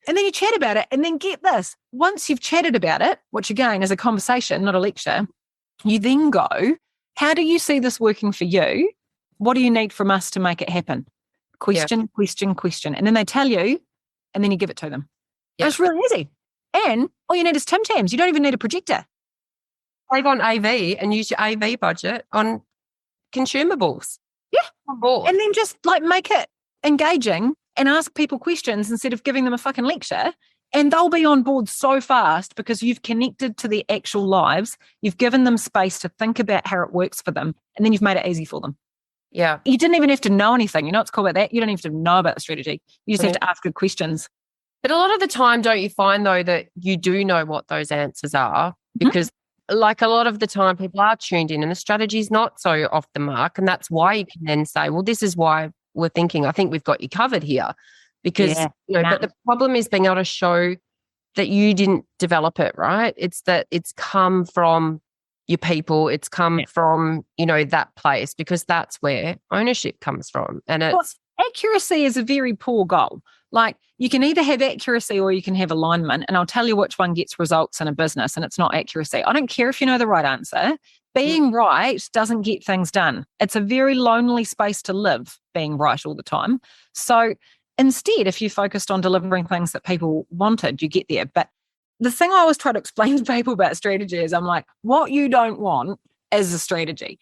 And then you chat about it. And then get this, once you've chatted about it, which again is a conversation, not a lecture, you then go, how do you see this working for you? What do you need from us to make it happen? Question. And then they tell you, and then you give it to them. Yeah. It's really easy. And all you need is Tim Tams. You don't even need a projector. Save on AV and use your AV budget on consumables. Yeah. On board. And then just make it engaging and ask people questions instead of giving them a fucking lecture. And they'll be on board so fast because you've connected to their actual lives. You've given them space to think about how it works for them. And then you've made it easy for them. Yeah. You didn't even have to know anything. You know what's cool about that? You don't even have to know about the strategy. You just have to ask good questions. But a lot of the time, don't you find, though, that you do know what those answers are? Because a lot of the time people are tuned in and the strategy's not so off the mark. And that's why you can then say, well, this is why we're thinking, I think we've got you covered here. Because, but the problem is being able to show that you didn't develop it, right? It's that it's come from your people, it's come from, that place, because that's where ownership comes from. And accuracy is a very poor goal. You can either have accuracy or you can have alignment. And I'll tell you which one gets results in a business, and it's not accuracy. I don't care if you know the right answer. Being right doesn't get things done. It's a very lonely space to live, being right all the time. So instead, if you focused on delivering things that people wanted, you get there. But the thing I always try to explain to people about strategy is I'm like, what you don't want is a strategy.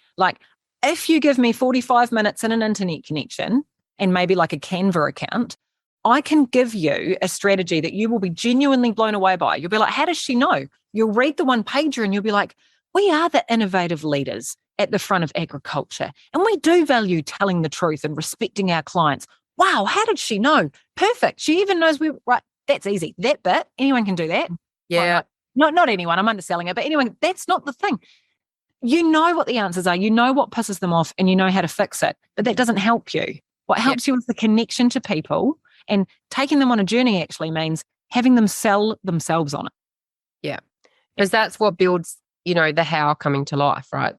If you give me 45 minutes and an internet connection and maybe a Canva account, I can give you a strategy that you will be genuinely blown away by. You'll be like, how does she know? You'll read the one pager and you'll be like, we are the innovative leaders at the front of agriculture. And we do value telling the truth and respecting our clients. Wow, how did she know? Perfect. She even knows right. That's easy. That bit, anyone can do that. Yeah. Not anyone. I'm underselling it. But anyway, that's not the thing. You know what the answers are. You know what pisses them off and you know how to fix it. But that doesn't help you. What helps you is the connection to people, and taking them on a journey actually means having them sell themselves on it. Yeah. Because that's what builds, the how coming to life, right?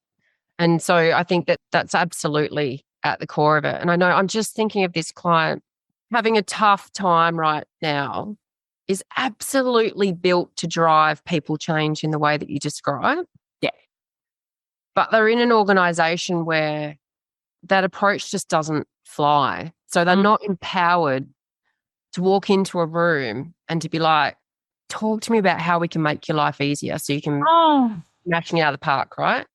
And so I think that that's absolutely at the core of it. And I know I'm just thinking of this client having a tough time right now is absolutely built to drive people change in the way that you describe. Yeah. But they're in an organization where that approach just doesn't fly. So they're not empowered to walk into a room and to be like, talk to me about how we can make your life easier so you can smashing it out of the park, right?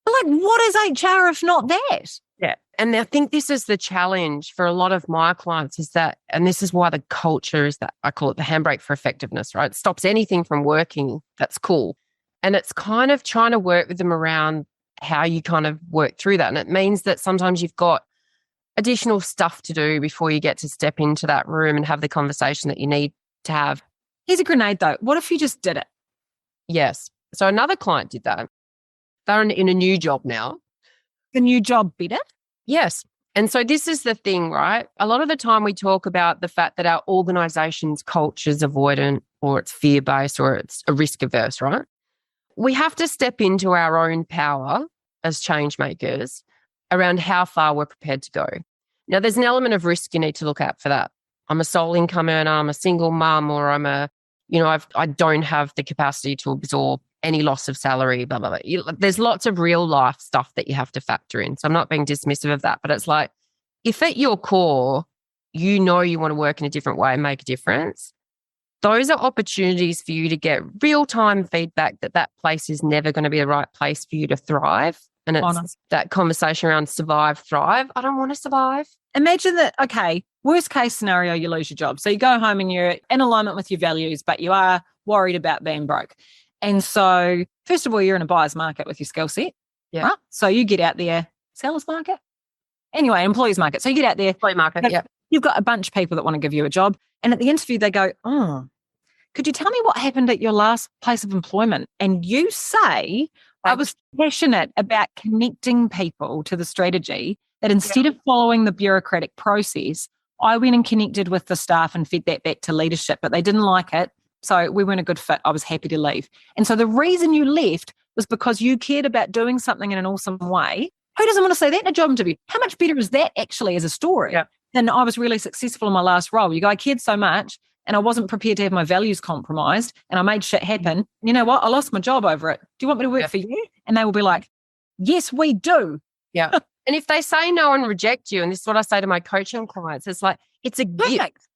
What is HR if not that? Yeah. And I think this is the challenge for a lot of my clients is that, and this is why the culture is that, I call it the handbrake for effectiveness, right? It stops anything from working. That's cool. And it's kind of trying to work with them around how you kind of work through that. And it means that sometimes you've got additional stuff to do before you get to step into that room and have the conversation that you need to have. Here's a grenade though. What if you just did it? Yes. So another client did that. They're in a new job now. The new job better? Yes. And so this is the thing, right? A lot of the time we talk about the fact that our organization's culture is avoidant or it's fear-based or it's a risk-averse, right? We have to step into our own power as change makers around how far we're prepared to go. Now, there's an element of risk you need to look at for that. I'm a sole income earner, I'm a single mum, or I don't have the capacity to absorb any loss of salary, blah, blah, blah. There's lots of real life stuff that you have to factor in. So I'm not being dismissive of that, but it's like, if at your core, you know you want to work in a different way and make a difference, those are opportunities for you to get real-time feedback that place is never going to be the right place for you to thrive. And it's that conversation around survive, thrive. I don't want to survive. Imagine that, okay, worst case scenario, you lose your job. So you go home and you're in alignment with your values, but you are worried about being broke. And so, first of all, you're in a buyer's market with your skill set. Yeah. Right? So you get out there, seller's market. Anyway, employees market. So you get out there. Employee market, yeah. You've got a bunch of people that want to give you a job. And at the interview, they go, oh, could you tell me what happened at your last place of employment? And you say, I was passionate about connecting people to the strategy, that instead of following the bureaucratic process, I went and connected with the staff and fed that back to leadership, but they didn't like it. So we weren't a good fit. I was happy to leave. And so the reason you left was because you cared about doing something in an awesome way. Who doesn't want to say that in a job interview? How much better is that actually as a story than I was really successful in my last role? You go, I cared so much and I wasn't prepared to have my values compromised and I made shit happen. And you know what? I lost my job over it. Do you want me to work for you? And they will be like, yes, we do. Yeah. And if they say no and reject you, and this is what I say to my coaching clients, it's like, it's a gift.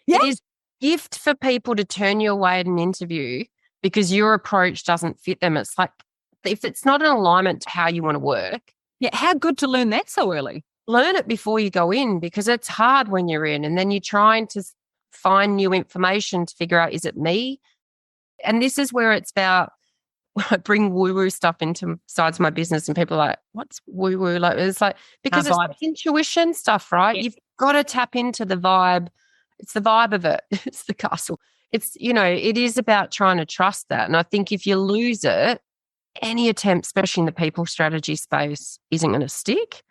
Yeah. It is a gift for people to turn you away at an interview because your approach doesn't fit them. It's like, if it's not in alignment to how you want to work. Yeah. How good to learn that so early. Learn it before you go in, because it's hard when you're in, and then you're trying to find new information to figure out, is it me? And this is where it's about, I bring woo-woo stuff into sides of my business and people are like, what's woo-woo? Like, it's like, because it's intuition stuff, right? You've got to tap into the vibe. It's the vibe of it. It's the castle. It's, it is about trying to trust that. And I think if you lose it, any attempt, especially in the people strategy space, isn't going to stick.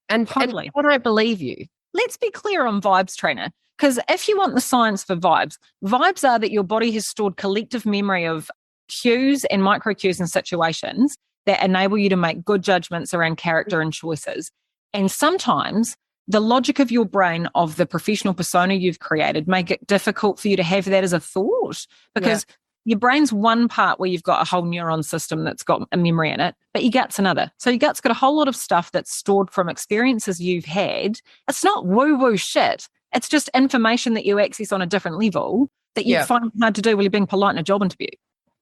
And totally. And I don't believe you. Let's be clear on vibes, trainer, because if you want the science for vibes are that your body has stored collective memory of cues and micro cues and situations that enable you to make good judgments around character and choices. And sometimes the logic of your brain of the professional persona you've created make it difficult for you to have that as a thought, because your brain's one part where you've got a whole neuron system that's got a memory in it, but your gut's another. So your gut's got a whole lot of stuff that's stored from experiences you've had. It's not woo-woo shit. It's just information that you access on a different level that you find hard to do while you're being polite in a job interview.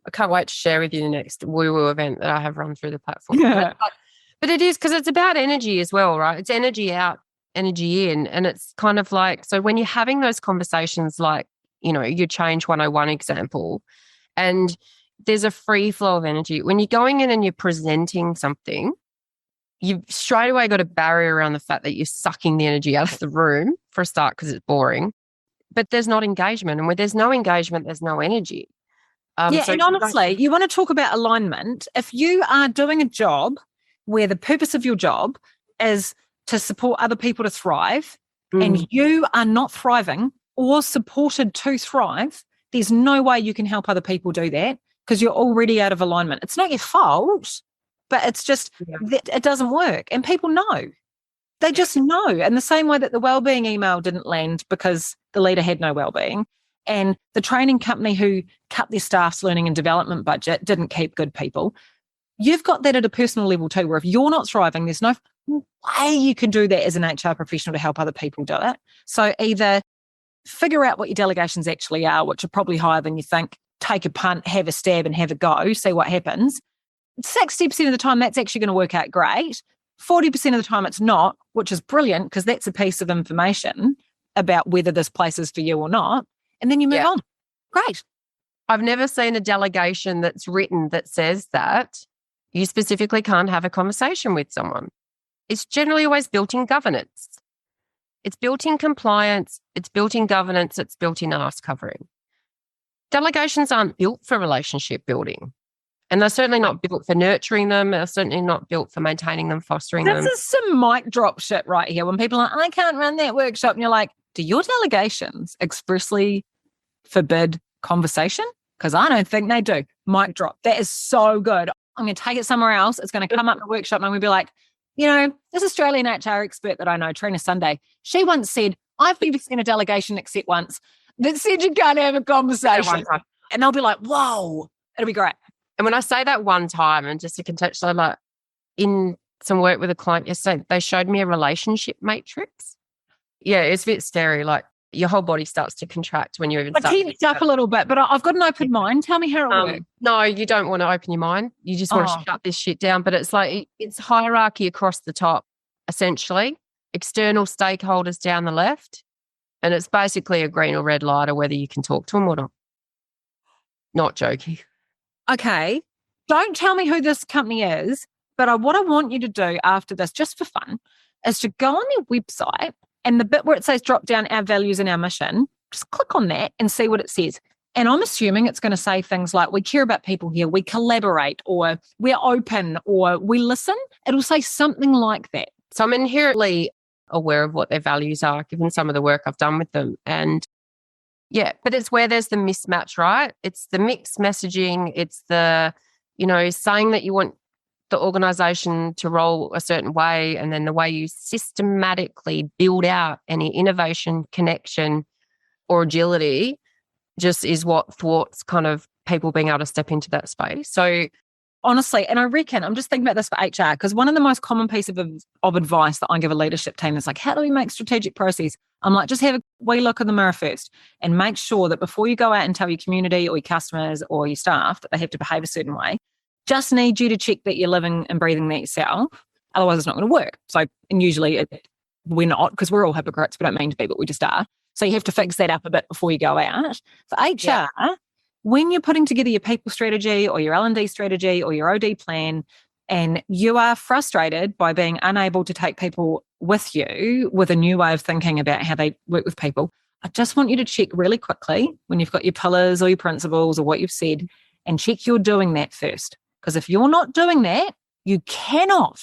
I can't wait to share with you the next woo-woo event that I have run through the platform. Yeah. But it is, because it's about energy as well, right? It's energy out, energy in. And it's kind of like, so when you're having those conversations like, your Change 101 example, and there's a free flow of energy. When you're going in and you're presenting something, you've straight away got a barrier around the fact that you're sucking the energy out of the room for a start because it's boring. But there's not engagement. And where there's no engagement, there's no energy. So and honestly, you want to talk about alignment. If you are doing a job where the purpose of your job is to support other people to thrive, and you are not thriving or supported to thrive, there's no way you can help other people do that because you're already out of alignment. It's not your fault, but it's just that it doesn't work. And people know. They just know. And the same way that the wellbeing email didn't land because the leader had no wellbeing, and the training company who cut their staff's learning and development budget didn't keep good people. You've got that at a personal level too, where if you're not thriving, there's no way you can do that as an HR professional to help other people do it. So either figure out what your delegations actually are, which are probably higher than you think, take a punt, have a stab and have a go, see what happens. 60% of the time, that's actually going to work out great. 40% of the time it's not, which is brilliant because that's a piece of information about whether this place is for you or not. And then you move on. Great. I've never seen a delegation that's written that says that you specifically can't have a conversation with someone. It's generally always built in governance. It's built in compliance. It's built in governance. It's built in arse covering. Delegations aren't built for relationship building. And they're certainly not built for nurturing them. They're certainly not built for maintaining them, fostering them. This is some mic drop shit right here. When people are like, I can't run that workshop. And you're like, do your delegations expressly forbid conversation? Because I don't think they do. Mic drop. That is so good. I'm going to take it somewhere else. It's going to come up in a workshop and I'm going to be like, this Australian HR expert that I know, Trina Sunday, she once said, I've never seen a delegation except once that said you can't have a conversation. And they'll be like, whoa, it'll be great. And when I say that one time, and just to contextualize, like in some work with a client yesterday, they showed me a relationship matrix. Yeah, it's a bit scary. Like your whole body starts to contract when you even start. I keep up a little bit, but I've got an open mind. Tell me how it works. No, you don't want to open your mind. You just want to shut this shit down. But it's like it's hierarchy across the top, essentially. External stakeholders down the left. And it's basically a green or red light or whether you can talk to them or not. Not joking. Okay. Don't tell me who this company is, but what I want you to do after this, just for fun, is to go on their website and the bit where it says drop down our values and our mission, just click on that and see what it says. And I'm assuming it's going to say things like, we care about people here, we collaborate, or we're open, or we listen. It'll say something like that. So I'm inherently aware of what their values are, given some of the work I've done with them. And yeah, but it's where there's the mismatch, right? It's the mixed messaging. It's the, saying that you want the organization to roll a certain way, and then the way you systematically build out any innovation, connection, or agility just is what thwarts kind of people being able to step into that space. So honestly, and I reckon, I'm just thinking about this for HR, because one of the most common pieces of advice that I give a leadership team is like, how do we make strategic process? I'm like, just have a wee look in the mirror first and make sure that before you go out and tell your community or your customers or your staff that they have to behave a certain way, just need you to check that you're living and breathing that yourself. Otherwise, it's not going to work. So, and usually we're not, because we're all hypocrites. We don't mean to be, but we just are. So you have to fix that up a bit before you go out. For HR, when you're putting together your people strategy or your L&D strategy or your OD plan, and you are frustrated by being unable to take people with you with a new way of thinking about how they work with people, I just want you to check really quickly when you've got your pillars or your principles or what you've said, and check you're doing that first. Because if you're not doing that, you cannot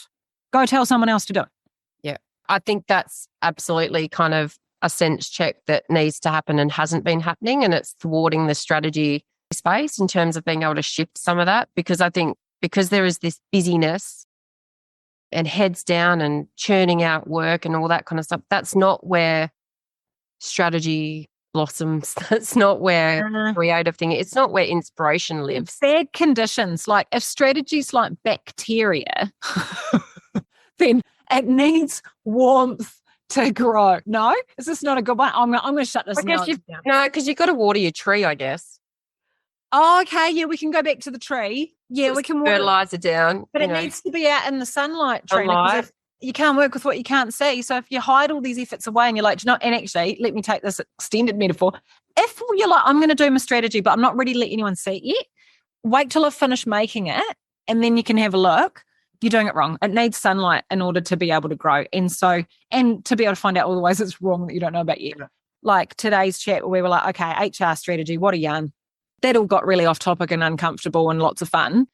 go tell someone else to do it. Yeah, I think that's absolutely kind of a sense check that needs to happen and hasn't been happening, and it's thwarting the strategy space in terms of being able to shift some of that. Because I think because there is this busyness and heads down and churning out work and all that kind of stuff, that's not where strategy blossoms. That's not where creative thing, it's not where inspiration lives. Bad conditions, like if strategy's like bacteria, then it needs warmth to grow. No? Is this not a good one? I'm going to shut this down. No, because you've got to water your tree, I guess. Oh, okay. Yeah, we can go back to the tree. Yeah, we can fertilize it down. But it needs to be out in the sunlight, Trina. You can't work with what you can't see. So if you hide all these efforts away and you're like, and actually, let me take this extended metaphor. If you're like, I'm going to do my strategy, but I'm not ready to let anyone see it yet, wait till I've finished making it and then you can have a look. You're doing it wrong. It needs sunlight in order to be able to grow. And to be able to find out all the ways it's wrong that you don't know about yet. Like today's chat where we were like, okay, HR strategy, what a yarn. That all got really off topic and uncomfortable and lots of fun.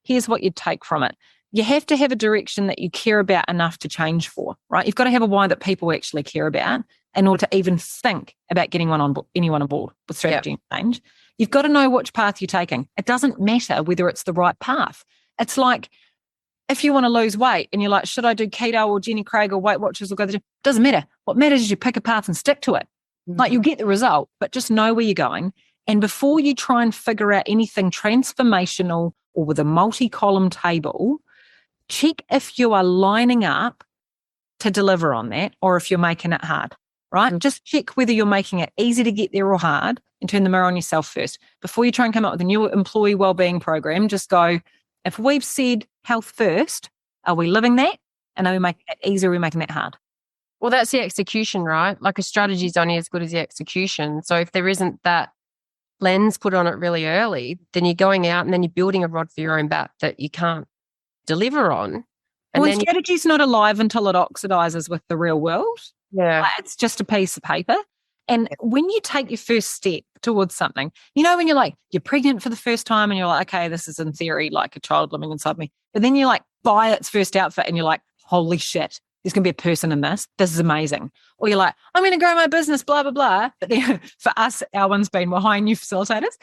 Here's what you'd take from it. You have to have a direction that you care about enough to change for, right? You've got to have a why that people actually care about in order to even think about getting anyone on board with strategy and change. You've got to know which path you're taking. It doesn't matter whether it's the right path. It's like if you want to lose weight and you're like, should I do keto or Jenny Craig or Weight Watchers or go to the gym? Doesn't matter. What matters is you pick a path and stick to it. Like you'll get the result, but just know where you're going. And before you try and figure out anything transformational or with a multi-column table, check if you are lining up to deliver on that or if you're making it hard, right? Just check whether you're making it easy to get there or hard and turn the mirror on yourself first. Before you try and come up with a new employee wellbeing program, just go, if we've said health first, are we living that? And are we making it easy or are we making that hard? Well, that's the execution, right? Like a strategy is only as good as the execution. So if there isn't that lens put on it really early, then you're going out and then you're building a rod for your own back that you can't deliver on. And well, strategy's not alive until it oxidizes with the real world. Yeah. It's just a piece of paper. And when you take your first step towards something, when you're like, you're pregnant for the first time and you're like, okay, this is in theory like a child living inside me. But then you like buy its first outfit and you're like, holy shit, there's going to be a person in this. This is amazing. Or you're like, I'm going to grow my business, blah, blah, blah. But then for us, our one's been, we're hiring new facilitators.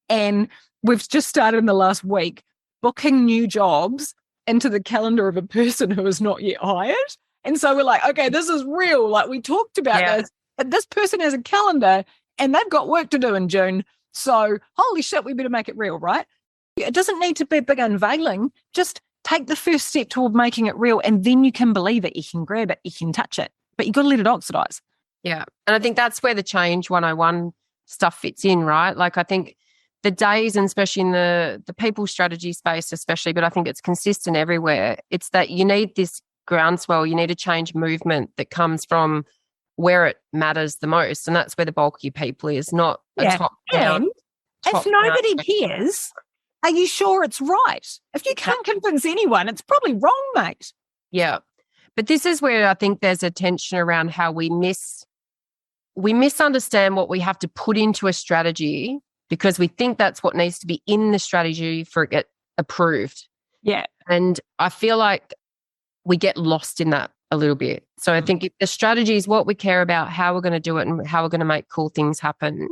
And we've just started in the last week booking new jobs into the calendar of a person who is not yet hired. And so we're like, okay, this is real. Like we talked about this, but this person has a calendar and they've got work to do in June. So holy shit, we better make it real, right? It doesn't need to be a big unveiling. Just take the first step toward making it real, and then you can believe it. You can grab it. You can touch it. But you've got to let it oxidize. Yeah. And I think that's where the Change 101 stuff fits in, right? Like, I think the days, and especially in the people strategy space especially, but I think it's consistent everywhere, it's that you need this groundswell, you need a change movement that comes from where it matters the most. And that's where the bulk of your people is, not a top-down. If nobody cares, are you sure it's right? If you can't convince anyone, it's probably wrong, mate. Yeah. But this is where I think there's a tension around how we misunderstand what we have to put into a strategy because we think that's what needs to be in the strategy for it get approved. Yeah. And I feel like we get lost in that a little bit. So I think if the strategy is what we care about, how we're going to do it and how we're going to make cool things happen,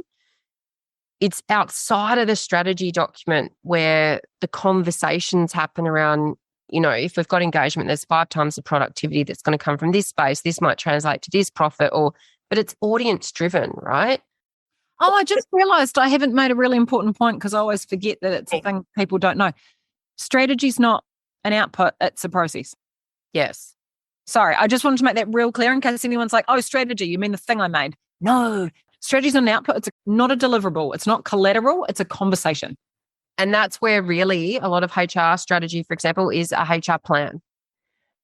it's outside of the strategy document where the conversations happen around, you know, if we've got engagement, there's 5 times the productivity that's going to come from this space. This might translate to this profit, but it's audience driven, right? Oh, I just realized I haven't made a really important point because I always forget that it's a thing people don't know. Strategy's not an output, it's a process. Yes. Sorry, I just wanted to make that real clear in case anyone's like, oh, strategy, you mean the thing I made? No, strategy's not an output. It's not a deliverable. It's not collateral. It's a conversation. And that's where really a lot of HR strategy, for example, is a HR plan.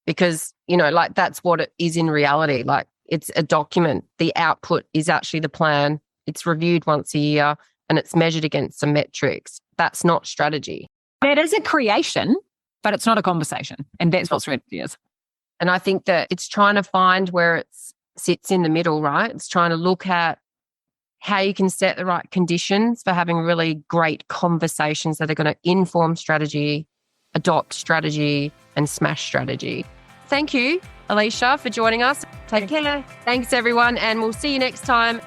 Because, you know, like that's what it is in reality. Like it's a document. The output is actually the plan. It's reviewed once a year and it's measured against some metrics. That's not strategy. That is a creation, but it's not a conversation. And that's what strategy is. And I think that it's trying to find where it sits in the middle, right? It's trying to look at how you can set the right conditions for having really great conversations that are going to inform strategy, adopt strategy, and smash strategy. Thank you, Alicia, for joining us. Take care. Thanks, everyone, and we'll see you next time.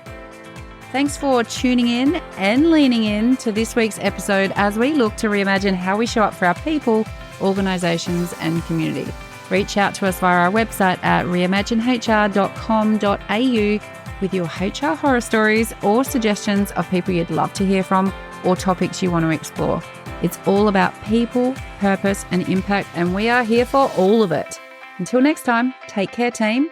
Thanks for tuning in and leaning in to this week's episode as we look to reimagine how we show up for our people, organisations, and community. Reach out to us via our website at reimaginehr.com.au with your HR horror stories or suggestions of people you'd love to hear from or topics you want to explore. It's all about people, purpose, and impact, and we are here for all of it. Until next time, take care, team.